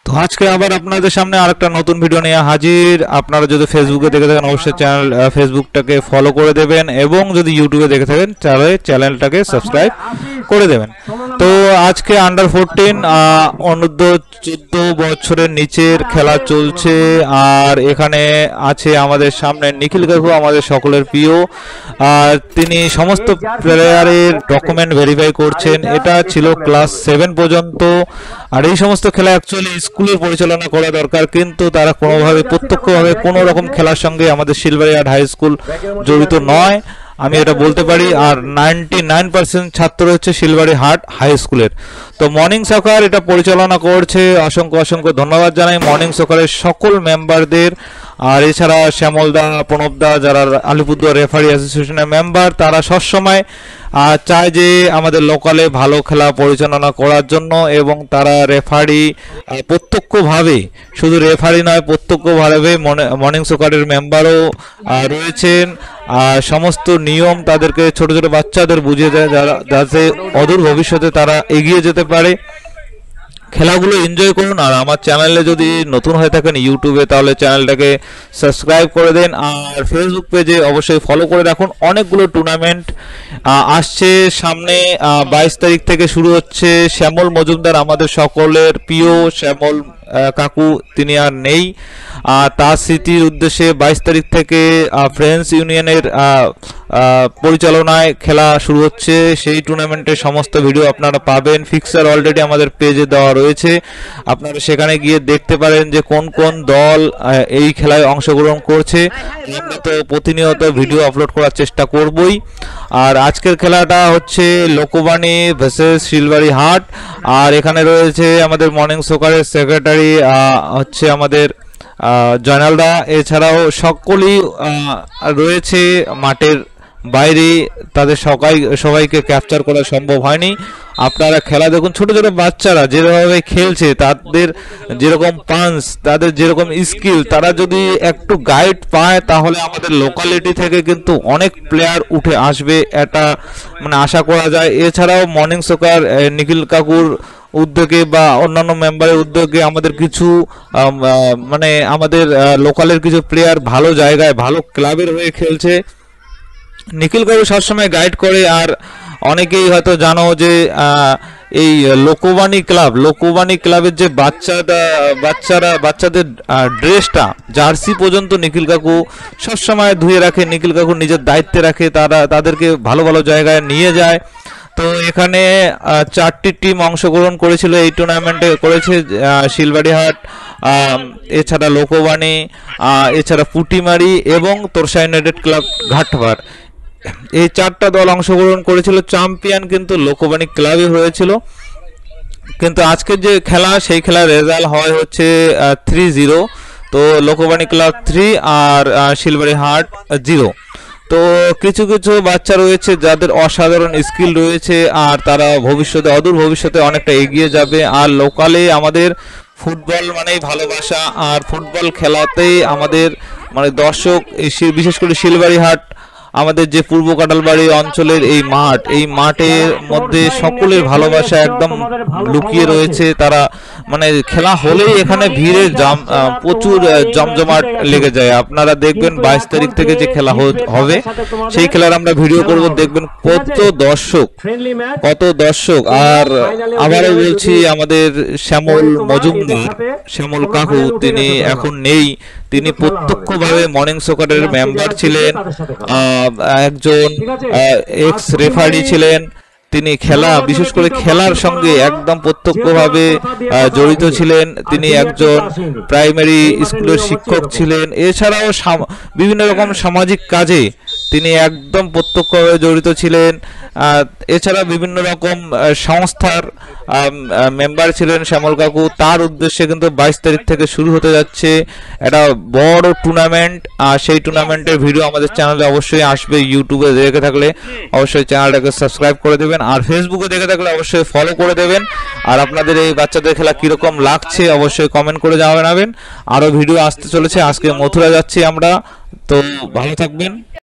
তো আজকে আবার আপনাদের সামনে আরেকটা নতুন ভিডিও নিয়ে হাজির। আপনারা যদি ফেসবুকে দেখে থাকেন অবশ্যই ফেসবুকটাকে ফলো করে দেবেন, এবং যদি ইউটিউবে দেখে থাকেন তাহলে চ্যানেলটাকে সাবস্ক্রাইব করে দেবেন। তো আজকে আন্ডার 14 অনূর্ধ্ব 14 বছরের নিচের খেলা চলছে, আর এখানে আছে আমাদের সামনে নিখিল কাকু, আমাদের সকলের প্রিয়। তিনি সমস্ত প্লেয়ারের ডকুমেন্ট ভেরিফাই করছেন। এটা ছিল ক্লাস 7 পর্যন্ত, আর এই সমস্ত খেলা অ্যাকচুয়ালি স্কুলের পরিচালনা করা দরকার, কিন্তু তারা কোনোভাবে প্রত্যক্ষভাবে কোনো রকম খেলার সঙ্গে আমাদের শিলবাড়িহাট হাই স্কুল জড়িত নয়, আমি এটা বলতে পারি। আর 99% ছাত্র হচ্ছে শিলবাড়িহাট হাই স্কুলের। তো মর্নিং সকার এটা পরিচালনা করছে, অসংখ্য ধন্যবাদ জানাই মর্নিং সকারের সকল মেম্বারদের। আর এছাড়া শ্যামলদা, প্রণবদা, যারা আলিপুরদুয়ার রেফারি অ্যাসোসিয়েশনের মেম্বার, তারা সবসময় চায় যে আমাদের লোকালে ভালো খেলা পরিচালনা করার জন্য, এবং তারা রেফারি প্রত্যক্ষভাবে, শুধু রেফারি নয়, প্রত্যক্ষভাবে মর্নিং সকারের মেম্বারও রয়েছেন। সমস্ত নিয়ম তাদেরকে ছোট ছোট বাচ্চাদের বুঝিয়ে দেয়, যাতে অদূর ভবিষ্যতে তারা এগিয়ে যেতে পারে। খেলাগুলো এনজয় করুন। আর আমার চ্যানেলে যদি নতুন হয়ে থাকেন ইউটিউবে, তাহলে চ্যানেলটাকে সাবস্ক্রাইব করে দেন, আর ফেসবুক পেজে অবশ্যই ফলো করে রাখুন। অনেকগুলো টুর্নামেন্ট আসছে সামনে। 22 তারিখ থেকে শুরু হচ্ছে। শ্যামল মজুমদার, আমাদের সকলের প্রিয় শ্যামল কাকু, তিনি আর নেই। তার স্মৃতির উদ্দেশ্যে 22 তারিখ থেকে ফ্রেন্ডস ইউনিয়নের পরিচালনায় খেলা শুরু হচ্ছে। সেই টুর্নামেন্টের সমস্ত ভিডিও আপনারা পাবেন। ফিক্সার অলরেডি আমাদের পেজে দেওয়া রয়েছে, আপনারা সেখানে গিয়ে দেখতে পারেন যে কোন কোন দল এই খেলায় অংশগ্রহণ করছে। আমরা তো প্রতিনিয়ত ভিডিও আপলোড করার চেষ্টা করবই। আর আজকের খেলাটা হচ্ছে লোকবাণী ভার্সেস শিলবাড়িহাট। আর এখানে রয়েছে আমাদের মর্নিং সকারের সেক্রেটারি হচ্ছে আমাদের জয়নালদা, এছাড়াও সকলেই রয়েছে মাঠের বাইরে। তাদের সবাইকে ক্যাপচার করা সম্ভব হয়নি। আপনারা খেলা দেখুন, ছোট ছোট বাচ্চারা যেভাবে খেলছে, তাদের যেরকম পাঞ্চ, তাদের যেরকম স্কিল, তারা যদি একটু গাইড পায় তাহলে আমাদের লোকালিটি থেকে কিন্তু অনেক প্লেয়ার উঠে আসবে, এটা মানে আশা করা যায়। এছাড়াও মর্নিং সকার নিখিল কাকুর উদ্যোগে বা অন্যান্য মেম্বারের উদ্যোগে আমাদের কিছু মানে আমাদের লোকালের কিছু প্লেয়ার ভালো জায়গায়, ভালো ক্লাবের হয়ে খেলছে। নিখিল কাকু সবসময় গাইড করে। আর অনেকেই হয়তো জানো যে এই লোকবাণী ক্লাবের যে বাচ্চাদের ড্রেসটা, জার্সি পর্যন্ত নিখিল কাকু সবসময় ধুয়ে রাখে। নিখিল কাকু নিজের দায়িত্বে রাখে, তাদেরকে ভালো ভালো জায়গায় নিয়ে যায়। তো এখানে 4টি টিম অংশগ্রহণ করেছিল এই টুর্নামেন্টে। করেছে শিলবাড়িহাট, এছাড়া লোকবাণী, এছাড়া পুটিমারি এবং তোরসা ইউনাইটেড ক্লাব ঘাটপাড়। এই 4টা দল অংশগ্রহণ করেছিল। চ্যাম্পিয়ন কিন্তু লোকবাণী ক্লাবই হয়েছিল। কিন্তু আজকের যে খেলা, সেই খেলার রেজাল্ট হয় হচ্ছে 3-0। তো লোকবাণী ক্লাব 3 আর শিলবাড়িহাট 0। তো কিছু কিছু বাচ্চা রয়েছে যাদের অসাধারণ স্কিল রয়েছে, আর তারা অদূর ভবিষ্যতে অনেকটা এগিয়ে যাবে। আর লোকালে আমাদের ফুটবল মানেই ভালোবাসা, আর ফুটবল খেলাতেই আমাদের মানে দর্শক, বিশেষ করে শিলবাড়িহাট, আমাদের যে পূর্ব কাটালবাড়ি অঞ্চলের এই মাঠের মধ্যে সকলের ভালোবাসা একদম লুকিয়ে রয়েছে। তারা মানে খেলা হলেই এখানে ভিড়ে প্রচুর জমজমাট লেগে যায়। আপনারা দেখবেন 22 তারিখ থেকে যে খেলা হবে, সেই খেলার আমরা ভিডিও করব, দেখবেন কত দর্শক। আর আবারও বলছি, আমাদের শ্যামল মজুমদার, শ্যামল কাকু, তিনি এখন নেই। তিনি প্রত্যক্ষভাবে মর্নিং সকারের মেম্বার ছিলেন, একজন এক্স রেফারি ছিলেন। তিনি বিশেষ করে খেলার সঙ্গে একদম প্রত্যক্ষভাবে জড়িত ছিলেন। তিনি একজন প্রাইমারি স্কুলের শিক্ষক ছিলেন। এছাড়াও বিভিন্ন রকম সামাজিক কাজে তিনি একদম প্রত্যক্ষভাবে জড়িত ছিলেন। এছাড়া বিভিন্ন রকম সংস্থার মেম্বার ছিলেন শ্যামল কাকু। তার উদ্দেশ্যে কিন্তু 22 তারিখ থেকে শুরু হতে যাচ্ছে একটা বড় টুর্নামেন্ট। আর সেই টুর্নামেন্টের ভিডিও আমাদের চ্যানেলে অবশ্যই আসবে। ইউটিউবে দেখে থাকলে অবশ্যই চ্যানেলটাকে সাবস্ক্রাইব করে দেবেন, আর ফেসবুকে দেখে থাকলে অবশ্যই ফলো করে দেবেন। আর আপনাদের এই বাচ্চাদের খেলা কিরকম লাগছে অবশ্যই কমেন্ট করে জানাবেন। আরও ভিডিও আসতে চলেছে। আজকে মথুরা যাচ্ছি আমরা, তো ভালো থাকবেন।